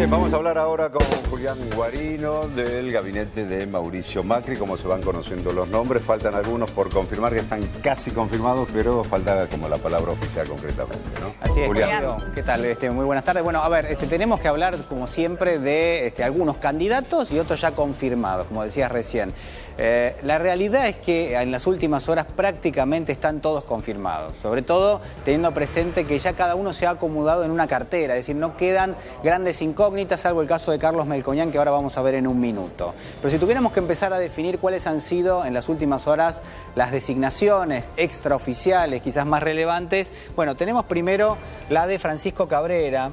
Bien, vamos a hablar ahora con Julián Guarino del gabinete de Mauricio Macri. Como se van conociendo los nombres, faltan algunos por confirmar que están casi confirmados, pero falta como la palabra oficial concretamente, ¿no? Así es, Julián. ¿Qué tal? Muy buenas tardes. Bueno, a ver, tenemos que hablar, como siempre, de algunos candidatos y otros ya confirmados, como decías recién. La realidad es que en las últimas horas prácticamente están todos confirmados, sobre todo teniendo presente que ya cada uno se ha acomodado en una cartera, es decir, no quedan grandes incógnitas, salvo el caso de Carlos Melconian, que ahora vamos a ver en un minuto. Pero si tuviéramos que empezar a definir cuáles han sido en las últimas horas las designaciones extraoficiales, quizás más relevantes, bueno, tenemos primero la de Francisco Cabrera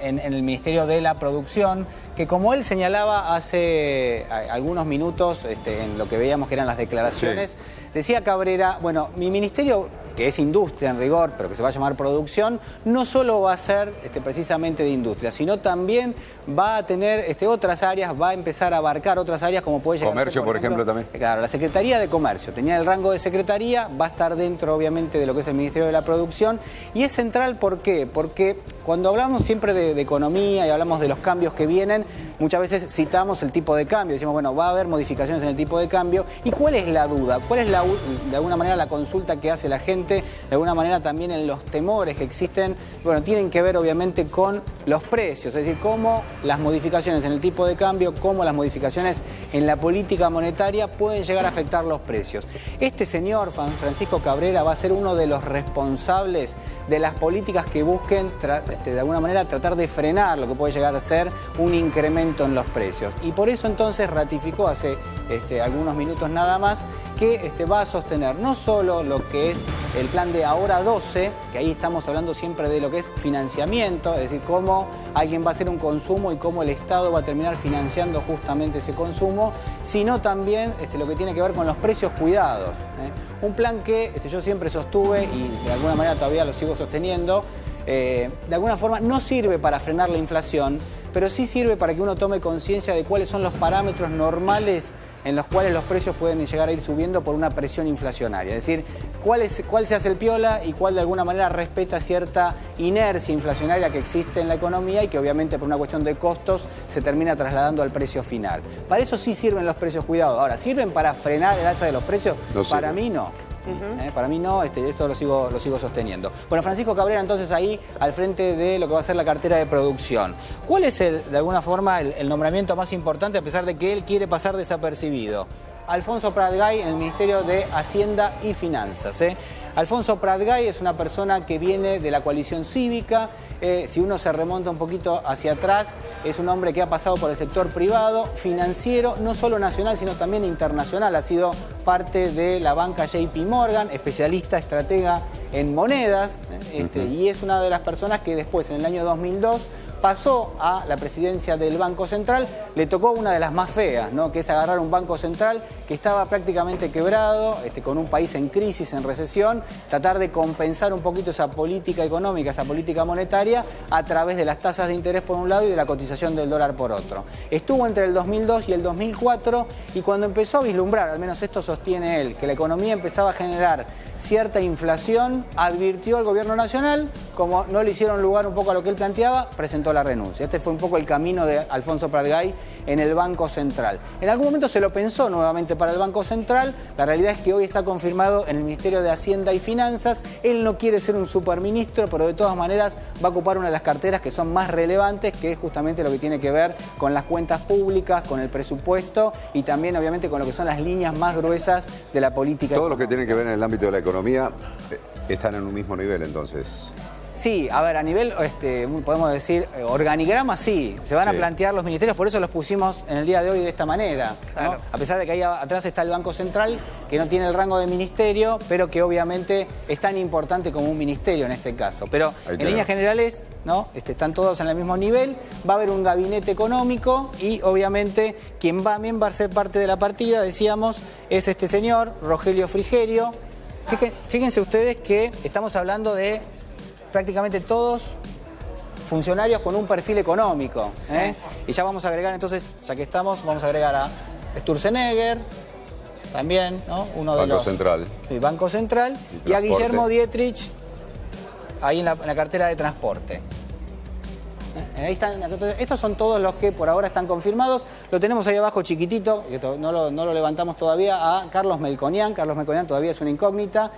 en el Ministerio de la Producción, que como él señalaba hace algunos minutos, en lo que veíamos que eran las declaraciones, decía Cabrera, bueno, mi ministerio, que es industria en rigor, pero que se va a llamar producción, no solo va a ser precisamente de industria, sino también va a tener otras áreas, va a empezar a abarcar otras áreas como puede llegar Comercio, a ser, por ejemplo, también. Claro, la Secretaría de Comercio, tenía el rango de secretaría, va a estar dentro, obviamente, de lo que es el Ministerio de la Producción, y es central, ¿por qué? Porque cuando hablamos siempre de economía y hablamos de los cambios que vienen, muchas veces citamos el tipo de cambio, decimos, bueno, va a haber modificaciones en el tipo de cambio, ¿y cuál es la duda? ¿Cuál es de alguna manera la consulta que hace la gente? De alguna manera también en los temores que existen, bueno, tienen que ver obviamente con los precios, es decir, cómo las modificaciones en el tipo de cambio, cómo las modificaciones en la política monetaria pueden llegar a afectar los precios. Este señor, Francisco Cabrera, va a ser uno de los responsables de las políticas que busquen, de alguna manera, tratar de frenar lo que puede llegar a ser un incremento en los precios. Y por eso entonces ratificó hace algunos minutos nada más que va a sostener no solo lo que es el plan de Ahora 12, que ahí estamos hablando siempre de lo que es financiamiento, es decir, cómo alguien va a hacer un consumo y cómo el Estado va a terminar financiando justamente ese consumo, sino también lo que tiene que ver con los precios cuidados. Un plan que yo siempre sostuve y de alguna manera todavía lo sigo sosteniendo, de alguna forma no sirve para frenar la inflación, pero sí sirve para que uno tome conciencia de cuáles son los parámetros normales en los cuales los precios pueden llegar a ir subiendo por una presión inflacionaria. Es decir, cuál se hace el piola y cuál de alguna manera respeta cierta inercia inflacionaria que existe en la economía y que obviamente por una cuestión de costos se termina trasladando al precio final. Para eso sí sirven los precios cuidados. Ahora, ¿sirven para frenar el alza de los precios? No sirve. Para mí no. Para mí no, esto lo sigo sosteniendo. Bueno, Francisco Cabrera entonces ahí al frente de lo que va a ser la cartera de producción. ¿Cuál es de alguna forma el nombramiento más importante a pesar de que él quiere pasar desapercibido? Alfonso Pratgay en el Ministerio de Hacienda y Finanzas. Alfonso Pratgay es una persona que viene de la coalición cívica. Si uno se remonta un poquito hacia atrás, es un hombre que ha pasado por el sector privado, financiero, no solo nacional, sino también internacional. Ha sido parte de la banca JP Morgan, especialista, estratega en monedas, y es una de las personas que después, en el año 2002, pasó a la presidencia del Banco Central. Le tocó una de las más feas, ¿no? Que es agarrar un Banco Central que estaba prácticamente quebrado, con un país en crisis, en recesión, tratar de compensar un poquito esa política económica, esa política monetaria, a través de las tasas de interés por un lado y de la cotización del dólar por otro. Estuvo entre el 2002 y el 2004 y cuando empezó a vislumbrar, al menos esto sostiene él, que la economía empezaba a generar cierta inflación, advirtió al gobierno nacional, como no le hicieron lugar un poco a lo que él planteaba, presentó la renuncia. Este fue un poco el camino de Alfonso Pratgay en el Banco Central. En algún momento se lo pensó nuevamente para el Banco Central, la realidad es que hoy está confirmado en el Ministerio de Hacienda y Finanzas. Él no quiere ser un superministro, pero de todas maneras va a ocupar una de las carteras que son más relevantes, que es justamente lo que tiene que ver con las cuentas públicas, con el presupuesto y también obviamente con lo que son las líneas más gruesas de la política Todos los económica. que tienen que ver en el ámbito de la economía están en un mismo nivel, entonces. Sí, a ver, a nivel, podemos decir, organigrama sí, se van a plantear los ministerios, por eso los pusimos en el día de hoy de esta manera, ¿no? Claro. A pesar de que ahí atrás está el Banco Central, que no tiene el rango de ministerio, pero que obviamente es tan importante como un ministerio en este caso. Pero en líneas generales, ¿no? Están todos en el mismo nivel, va a haber un gabinete económico y obviamente quien también va a ser parte de la partida, decíamos, es este señor, Rogelio Frigerio. Fíjense ustedes que estamos hablando de prácticamente todos funcionarios con un perfil económico. Y ya vamos a agregar entonces, ya que estamos, vamos a agregar a Sturzenegger, también, ¿no? Uno de los... Banco Central. Sí, Banco Central. Y a Guillermo Dietrich, ahí en la cartera de transporte. Ahí están, entonces, estos son todos los que por ahora están confirmados. Lo tenemos ahí abajo chiquitito, que no lo levantamos todavía, a Carlos Melconian. Carlos Melconian todavía es una incógnita.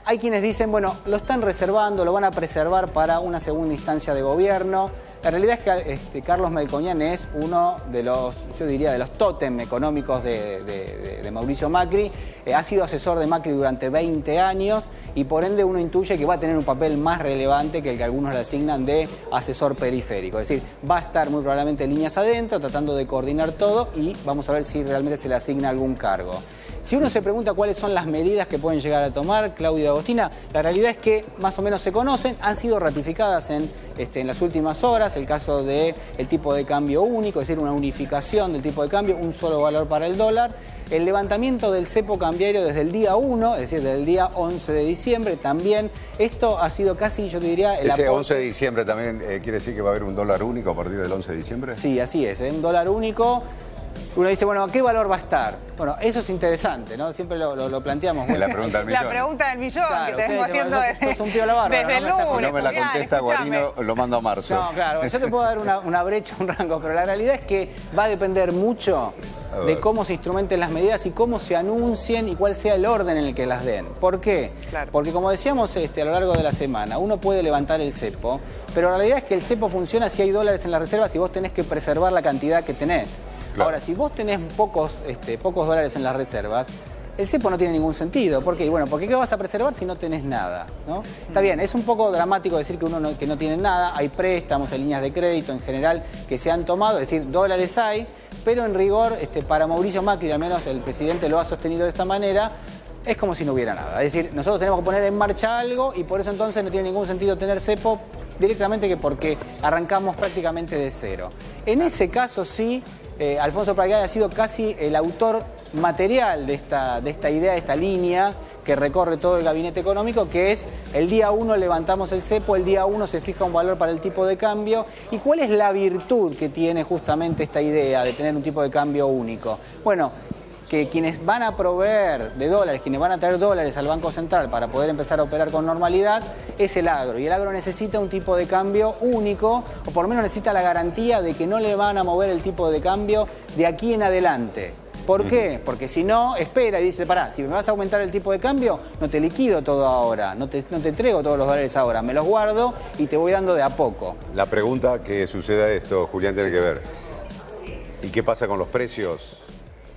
Hay quienes dicen, bueno, lo están reservando, lo van a preservar para una segunda instancia de gobierno. La realidad es que Carlos Melconian es uno de los, yo diría, de los tótem económicos de Mauricio Macri. Ha sido asesor de Macri durante 20 años y por ende uno intuye que va a tener un papel más relevante que el que algunos le asignan de asesor periférico. Es decir, va a estar muy probablemente líneas adentro tratando de coordinar todo y vamos a ver si realmente se le asigna algún cargo. Si uno se pregunta cuáles son las medidas que pueden llegar a tomar Claudia Agostina, la realidad es que más o menos se conocen, han sido ratificadas en las últimas horas, el caso del tipo de cambio único, es decir, una unificación del tipo de cambio, un solo valor para el dólar, el levantamiento del cepo cambiario desde el día 1, es decir, desde el día 11 de diciembre también. Esto ha sido casi, yo te diría... ¿Ese 11 de diciembre también quiere decir que va a haber un dólar único a partir del 11 de diciembre? Sí, así es, un dólar único. Uno dice, bueno, ¿qué valor va a estar? Bueno, eso es interesante, ¿no? Siempre lo planteamos. La pregunta del millón. La pregunta del millón, claro, que te vengo haciendo sos un piola bárbaro, desde el lunes. Si no me la contesta Guarino, lo mando a marzo. No, claro, yo te puedo dar una brecha, un rango, pero la realidad es que va a depender mucho de cómo se instrumenten las medidas y cómo se anuncien y cuál sea el orden en el que las den. ¿Por qué? Claro. Porque como decíamos a lo largo de la semana, uno puede levantar el cepo, pero la realidad es que el cepo funciona si hay dólares en las reservas y vos tenés que preservar la cantidad que tenés. Claro. Ahora, si vos tenés pocos dólares en las reservas, el cepo no tiene ningún sentido. ¿Por qué? Bueno, porque ¿qué vas a preservar si no tenés nada? ¿No? Está bien, es un poco dramático decir que que no tiene nada, hay préstamos, hay líneas de crédito en general que se han tomado, es decir, dólares hay, pero en rigor, para Mauricio Macri, al menos el presidente lo ha sostenido de esta manera, es como si no hubiera nada. Es decir, nosotros tenemos que poner en marcha algo y por eso entonces no tiene ningún sentido tener cepo directamente que porque arrancamos prácticamente de cero. En ese caso sí, Alfonso Pradgay ha sido casi el autor material de esta idea, de esta línea que recorre todo el gabinete económico, que es el día 1 levantamos el cepo, el día 1 se fija un valor para el tipo de cambio. ¿Y cuál es la virtud que tiene justamente esta idea de tener un tipo de cambio único? Bueno, que quienes van a proveer de dólares, quienes van a traer dólares al Banco Central para poder empezar a operar con normalidad, es el agro. Y el agro necesita un tipo de cambio único, o por lo menos necesita la garantía de que no le van a mover el tipo de cambio de aquí en adelante. ¿Por qué? Porque si no, espera y dice, pará, si me vas a aumentar el tipo de cambio, no te liquido todo ahora, no te entrego todos los dólares ahora, me los guardo y te voy dando de a poco. La pregunta que suceda esto, Julián, tiene que ver. ¿Y qué pasa con los precios?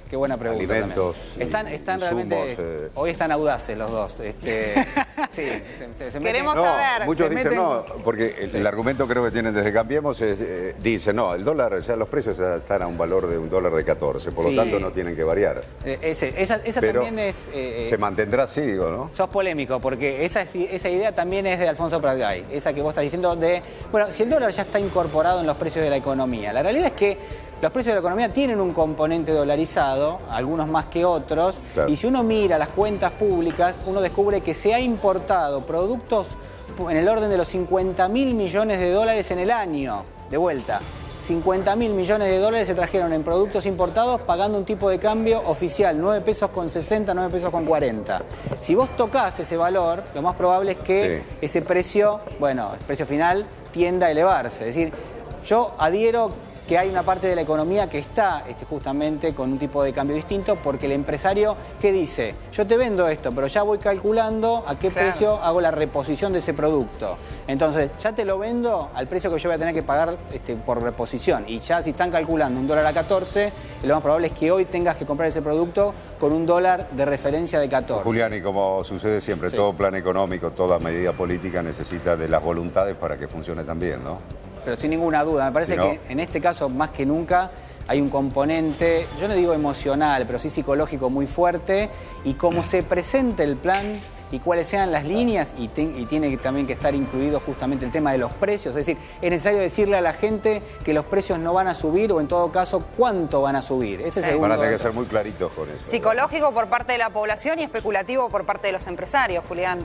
Qué buena pregunta. Alimentos. Están insumos, realmente. Hoy están audaces los dos. Sí, queremos no, saber. Muchos dicen no, porque el argumento creo que tienen desde Cambiemos es, dicen no, el dólar, ya los precios ya están a un valor de $1.14, por lo tanto no tienen que variar. Esa pero también es. se mantendrá así, digo, ¿no? Sos polémico, porque esa idea también es de Alfonso Pradgay, esa que vos estás diciendo de. Bueno, si el dólar ya está incorporado en los precios de la economía, la realidad es que los precios de la economía tienen un componente dolarizado, algunos más que otros, claro. Y si uno mira las cuentas públicas, uno descubre que se ha importado productos en el orden de los 50.000 millones de dólares en el año, de vuelta. 50.000 millones de dólares se trajeron en productos importados pagando un tipo de cambio oficial, 9 pesos con 60, 9 pesos con 40. Si vos tocás ese valor, lo más probable es que ese precio, bueno, el precio final tienda a elevarse. Es decir, yo adhiero que hay una parte de la economía que está justamente con un tipo de cambio distinto, porque el empresario, ¿qué dice? Yo te vendo esto, pero ya voy calculando a qué precio hago la reposición de ese producto. Entonces, ya te lo vendo al precio que yo voy a tener que pagar por reposición. Y ya si están calculando $1.14, lo más probable es que hoy tengas que comprar ese producto con un dólar de referencia de 14. Julián, y como sucede siempre, todo plan económico, toda medida política necesita de las voluntades para que funcione también, ¿no? Pero sin ninguna duda, me parece que en este caso más que nunca hay un componente, yo no digo emocional, pero sí psicológico muy fuerte, y cómo se presente el plan y cuáles sean las líneas, y tiene también que estar incluido justamente el tema de los precios, es decir, es necesario decirle a la gente que los precios no van a subir, o en todo caso, cuánto van a subir. Ese segundo van a tener que ser muy claritos con eso. Psicológico por parte de la población y especulativo por parte de los empresarios, Julián.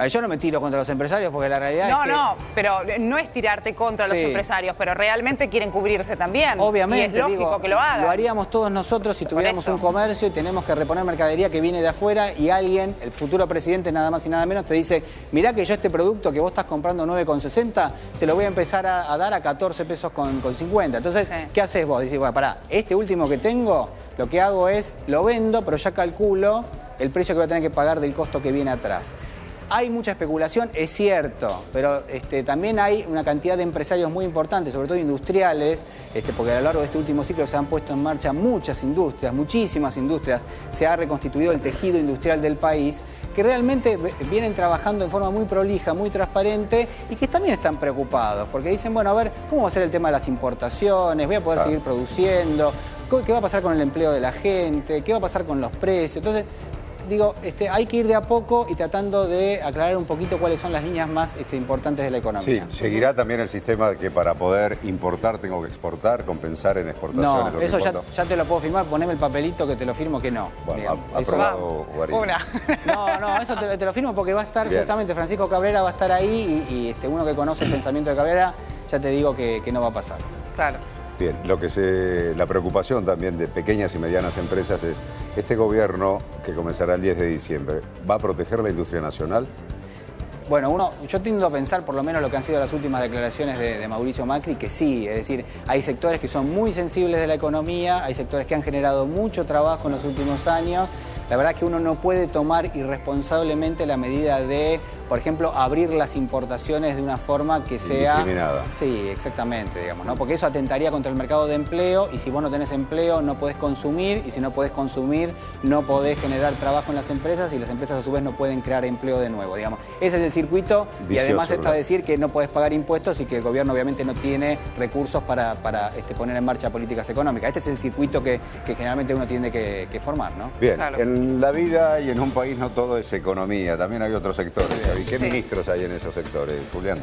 Yo no me tiro contra los empresarios porque la realidad es que... No, pero no es tirarte contra los empresarios, pero realmente quieren cubrirse también. Obviamente, y es lógico que lo hagan. Lo haríamos todos nosotros si tuviéramos un comercio y tenemos que reponer mercadería que viene de afuera y alguien, el futuro presidente nada más y nada menos, te dice, mirá que yo este producto que vos estás comprando 9,60, te lo voy a empezar a dar a 14 pesos con 50. Entonces, ¿qué haces vos? Dices, bueno, pará, este último que tengo, lo que hago es, lo vendo, pero ya calculo el precio que voy a tener que pagar del costo que viene atrás. Hay mucha especulación, es cierto, pero también hay una cantidad de empresarios muy importantes, sobre todo industriales, porque a lo largo de este último ciclo se han puesto en marcha muchas industrias, muchísimas industrias, se ha reconstituido el tejido industrial del país, que realmente vienen trabajando en forma muy prolija, muy transparente y que también están preocupados, porque dicen, bueno, a ver, ¿cómo va a ser el tema de las importaciones? ¿Voy a poder seguir produciendo? ¿Qué va a pasar con el empleo de la gente? ¿Qué va a pasar con los precios? Entonces, digo, hay que ir de a poco y tratando de aclarar un poquito cuáles son las líneas más importantes de la economía. Sí, seguirá también el sistema de que para poder importar tengo que exportar, compensar en exportaciones. No, eso ya te lo puedo firmar, poneme el papelito que te lo firmo que no. Bueno, aprobado, Guarín. No, eso te lo firmo porque va a estar justamente Francisco Cabrera va a estar ahí y uno que conoce el pensamiento de Cabrera, ya te digo que no va a pasar. Claro. Bien, la preocupación también de pequeñas y medianas empresas es, este gobierno, que comenzará el 10 de diciembre, ¿va a proteger la industria nacional? Bueno, yo tiendo a pensar, por lo menos lo que han sido las últimas declaraciones de Mauricio Macri, que sí, es decir, hay sectores que son muy sensibles de la economía, hay sectores que han generado mucho trabajo en los últimos años. La verdad es que uno no puede tomar irresponsablemente la medida de, por ejemplo, abrir las importaciones de una forma que sea... Discriminada. Sí, exactamente, digamos, ¿no? Porque eso atentaría contra el mercado de empleo y si vos no tenés empleo no podés consumir y si no podés consumir no podés generar trabajo en las empresas y las empresas a su vez no pueden crear empleo de nuevo, digamos. Ese es el circuito vicioso, y además está a decir que no podés pagar impuestos y que el gobierno obviamente no tiene recursos para poner en marcha políticas económicas. Este es el circuito que generalmente uno tiene que formar, ¿no? Bien, claro. En la vida y en un país no todo es economía, también hay otros sectores. ¿Y qué ministros hay en esos sectores, Julián?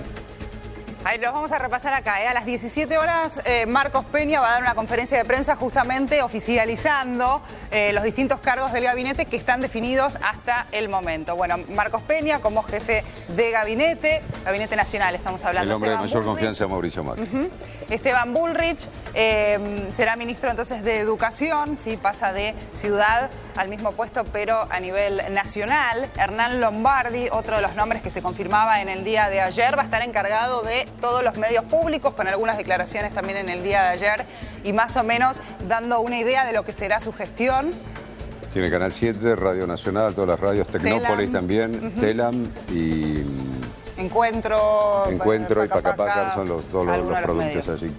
Ahí los vamos a repasar acá. A las 17 horas, Marcos Peña va a dar una conferencia de prensa justamente oficializando los distintos cargos del gabinete que están definidos hasta el momento. Bueno, Marcos Peña como jefe de gabinete nacional, estamos hablando. El hombre de mayor Bullrich. Confianza, Mauricio Macri. Esteban Bullrich será ministro entonces de Educación, ¿sí? Pasa de ciudad al mismo puesto, pero a nivel nacional. Hernán Lombardi, otro de los nombres que se confirmaba en el día de ayer, va a estar encargado de todos los medios públicos, con algunas declaraciones también en el día de ayer, y más o menos dando una idea de lo que será su gestión. Tiene Canal 7, Radio Nacional, todas las radios, Tecnópolis también, Telam y... Encuentro y Pacapaca son todos los productos así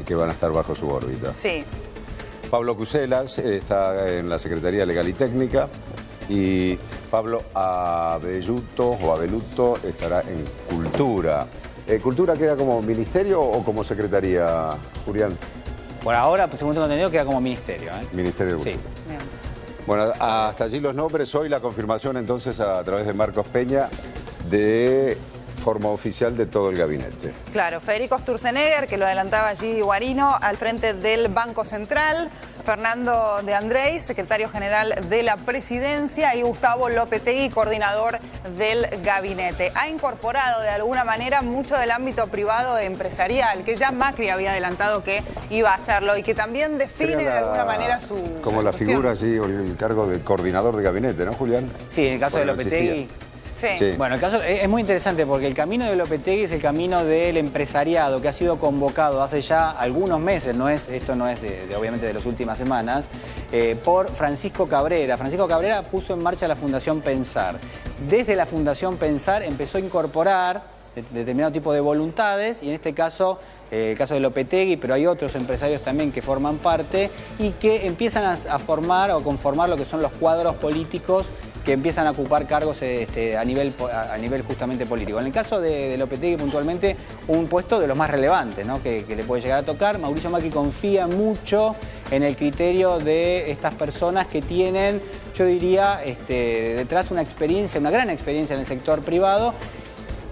que van a estar bajo su órbita. Sí. Pablo Cuselas está en la Secretaría Legal y Técnica y Pablo Abelluto estará en Cultura. ¿Cultura queda como ministerio o como secretaría, Julián? Por ahora, según tengo entendido, queda como ministerio. Ministerio de Cultura. Sí. Bien. Bueno, hasta allí los nombres. Hoy la confirmación entonces a través de Marcos Peña de forma oficial de todo el gabinete. Claro, Federico Sturzenegger, que lo adelantaba allí Guarino, al frente del Banco Central, Fernando de Andrés, secretario general de la Presidencia, y Gustavo Lopetegui, coordinador del gabinete. Ha incorporado de alguna manera mucho del ámbito privado e empresarial, que ya Macri había adelantado que iba a hacerlo y que también define de alguna manera su como la gestión. figura allí, el cargo de coordinador de gabinete, ¿no, Julián? Sí, en el caso de Lopetegui... Sí. Bueno, el caso es muy interesante porque el camino de Lopetegui es el camino del empresariado que ha sido convocado hace ya algunos meses, esto no es obviamente de las últimas semanas, por Francisco Cabrera. Francisco Cabrera puso en marcha la Fundación Pensar. Desde la Fundación Pensar empezó a incorporar determinado tipo de voluntades y en este caso, el caso de Lopetegui, pero hay otros empresarios también que forman parte y que empiezan a formar o conformar lo que son los cuadros políticos que empiezan a ocupar cargos a nivel justamente político. En el caso de Lopetegui puntualmente, un puesto de los más relevantes, ¿no? que le puede llegar a tocar. Mauricio Macri confía mucho en el criterio de estas personas que tienen, yo diría, detrás una gran experiencia en el sector privado.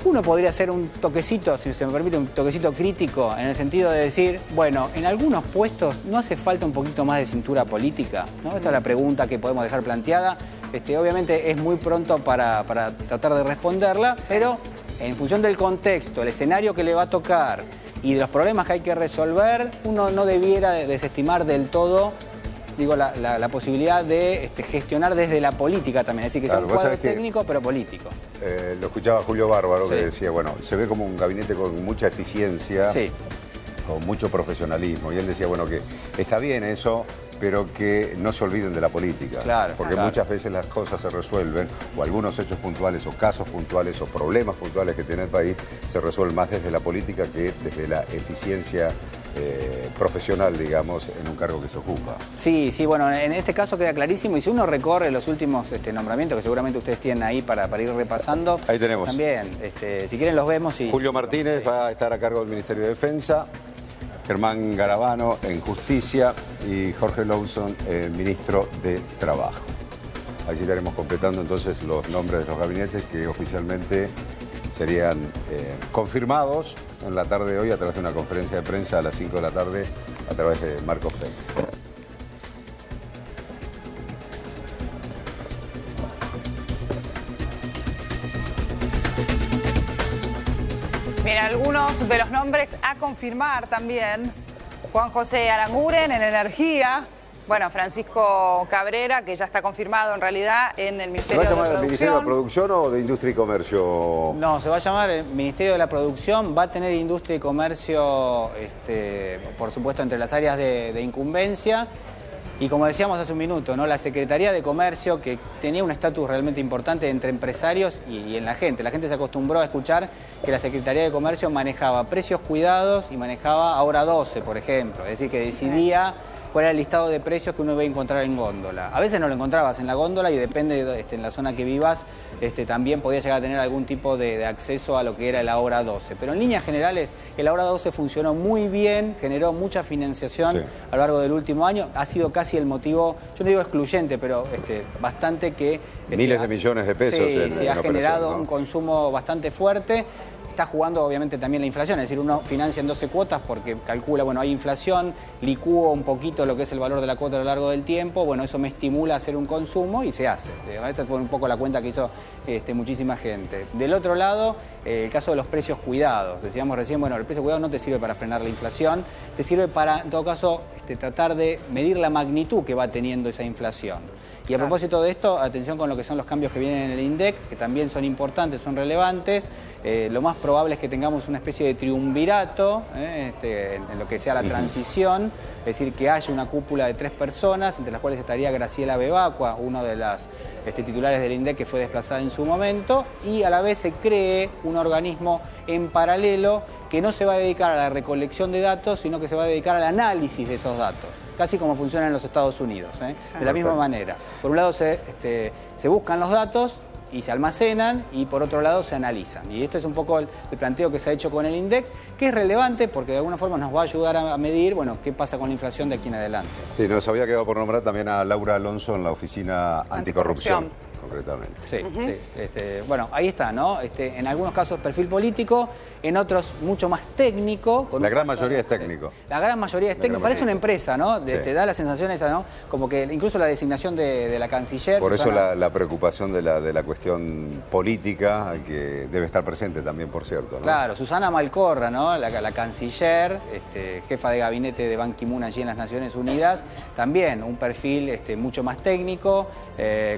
Uno podría hacer un toquecito, si se me permite, un toquecito crítico, en el sentido de decir, bueno, en algunos puestos no hace falta un poquito más de cintura política, ¿no? Esta es la pregunta que podemos dejar planteada. obviamente es muy pronto para tratar de responderla, pero en función del contexto, el escenario que le va a tocar y de los problemas que hay que resolver, uno no debiera desestimar del todo, digo, la posibilidad de gestionar desde la política también, es decir, que sea un cuadro técnico pero político. Lo escuchaba Julio Bárbaro, que decía, bueno, se ve como un gabinete con mucha eficiencia, con mucho profesionalismo, y él decía, bueno, que está bien eso, pero que no se olviden de la política. Claro, porque muchas veces las cosas se resuelven, o algunos hechos puntuales, o casos puntuales, o problemas puntuales que tiene el país, se resuelven más desde la política que desde la eficiencia profesional, digamos, en un cargo que se ocupa. Sí, bueno, en este caso queda clarísimo, y si uno recorre los últimos nombramientos, que seguramente ustedes tienen ahí para ir repasando. Ahí tenemos. También, si quieren los vemos. Julio Martínez va a estar a cargo del Ministerio de Defensa, Germán Garabano en Justicia y Jorge Lawson, ministro de Trabajo. Allí estaremos completando entonces los nombres de los gabinetes que oficialmente serían confirmados en la tarde de hoy a través de una conferencia de prensa a las 5 de la tarde a través de Marcos Peña. Mira, algunos de los nombres a confirmar también. Juan José Aranguren en Energía. Bueno, Francisco Cabrera, que ya está confirmado en realidad en el Ministerio de Producción. ¿Se va a llamar el Ministerio de Producción o de Industria y Comercio? No, se va a llamar el Ministerio de la Producción. Va a tener Industria y Comercio, por supuesto, entre las áreas de incumbencia. Y como decíamos hace un minuto, ¿no? La Secretaría de Comercio, que tenía un estatus realmente importante entre empresarios y en la gente. La gente se acostumbró a escuchar que la Secretaría de Comercio manejaba precios cuidados y manejaba Hora 12, por ejemplo. Es decir, que decidía cuál era el listado de precios que uno iba a encontrar en góndola. A veces no lo encontrabas en la góndola y depende en la zona que vivas, también podías llegar a tener algún tipo de acceso a lo que era la Hora 12. Pero en líneas generales, el Hora 12 funcionó muy bien, generó mucha financiación a lo largo del último año. Ha sido casi el motivo, yo no digo excluyente, pero bastante que... miles de millones de pesos. Sí, ha generado un consumo bastante fuerte. Está jugando obviamente también la inflación, es decir, uno financia en 12 cuotas porque calcula, bueno, hay inflación, licúo un poquito lo que es el valor de la cuota a lo largo del tiempo, bueno, eso me estimula a hacer un consumo y se hace. Esa fue un poco la cuenta que hizo muchísima gente. Del otro lado, el caso de los precios cuidados. Decíamos recién, bueno, el precio cuidado no te sirve para frenar la inflación, te sirve para, en todo caso, tratar de medir la magnitud que va teniendo esa inflación. Y a propósito de esto, atención con lo que son los cambios que vienen en el INDEC, que también son importantes, son relevantes. Lo más probable es que tengamos una especie de triunvirato en lo que sea la transición, es decir, que haya una cúpula de 3 personas, entre las cuales estaría Graciela Bebacua, uno de las titulares del INDEC que fue desplazada en su momento, y a la vez se cree un organismo en paralelo que no se va a dedicar a la recolección de datos, sino que se va a dedicar al análisis de esos datos, casi como funciona en los Estados Unidos, de la misma manera. Por un lado se buscan los datos y se almacenan, y por otro lado se analizan. Y este es un poco el planteo que se ha hecho con el INDEC, que es relevante porque de alguna forma nos va a ayudar a medir, bueno, qué pasa con la inflación de aquí en adelante. Sí, nos había quedado por nombrar también a Laura Alonso en la Oficina Anticorrupción. Concretamente. Bueno, ahí está, ¿no? En algunos casos perfil político, en otros mucho más técnico. La gran mayoría es técnico. La gran mayoría es técnico. Parece una empresa, ¿no? Te da la sensación esa, ¿no? Como que incluso la designación de la canciller. Por eso la preocupación de la cuestión política, que debe estar presente también, por cierto, ¿no? Claro, Susana Malcorra, ¿no? La canciller, jefa de gabinete de Ban Ki-moon allí en las Naciones Unidas, también un perfil mucho más técnico,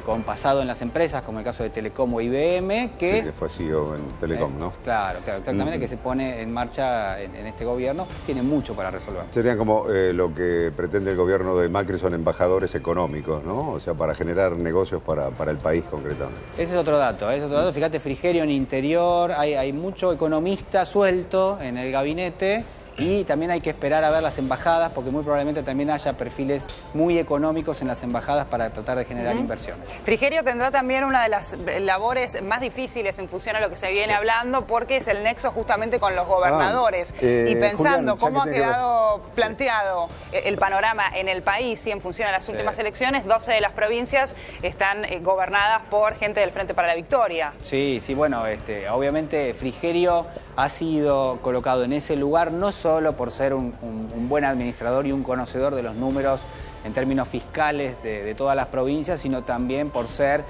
con pasado en las empresas, como el caso de Telecom o IBM, que... Sí, que fue CEO en Telecom, ¿no? Claro, exactamente, que se pone en marcha en este gobierno, tiene mucho para resolver. Serían como lo que pretende el gobierno de Macri, son embajadores económicos, ¿no? O sea, para generar negocios para el país concretamente. Ese es otro dato, Fíjate, Frigerio en Interior, hay mucho economista suelto en el gabinete. Y también hay que esperar a ver las embajadas, porque muy probablemente también haya perfiles muy económicos en las embajadas para tratar de generar inversiones. Frigerio tendrá también una de las labores más difíciles en función a lo que se viene hablando, porque es el nexo justamente con los gobernadores. Y pensando Julián, cómo ha quedado planteado el panorama en el país y en función a las últimas elecciones, 12 de las provincias están gobernadas por gente del Frente para la Victoria. Sí, bueno, obviamente Frigerio ha sido colocado en ese lugar no solo por ser un buen administrador y un conocedor de los números en términos fiscales de todas las provincias, sino también por ser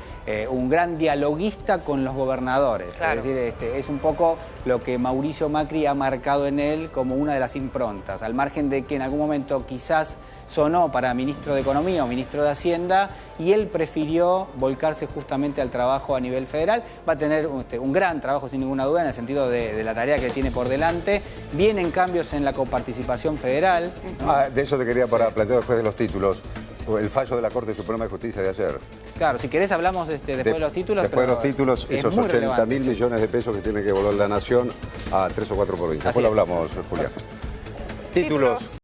un gran dialoguista con los gobernadores. Claro. Es decir, es un poco lo que Mauricio Macri ha marcado en él como una de las improntas, al margen de que en algún momento quizás sonó para ministro de Economía o ministro de Hacienda, y él prefirió volcarse justamente al trabajo a nivel federal. Va a tener un gran trabajo sin ninguna duda en el sentido de la tarea que tiene por delante. Vienen cambios en la coparticipación federal, ¿no? De eso te quería plantear después de los títulos. El fallo de la Corte Suprema de Justicia de ayer. Claro, si querés hablamos después de los títulos. Después de los títulos, es esos muy 80.000 relevante, sí. millones de pesos que tiene que devolver la Nación a 3 o 4 provincias. Así Después lo es. hablamos, Julián. Títulos.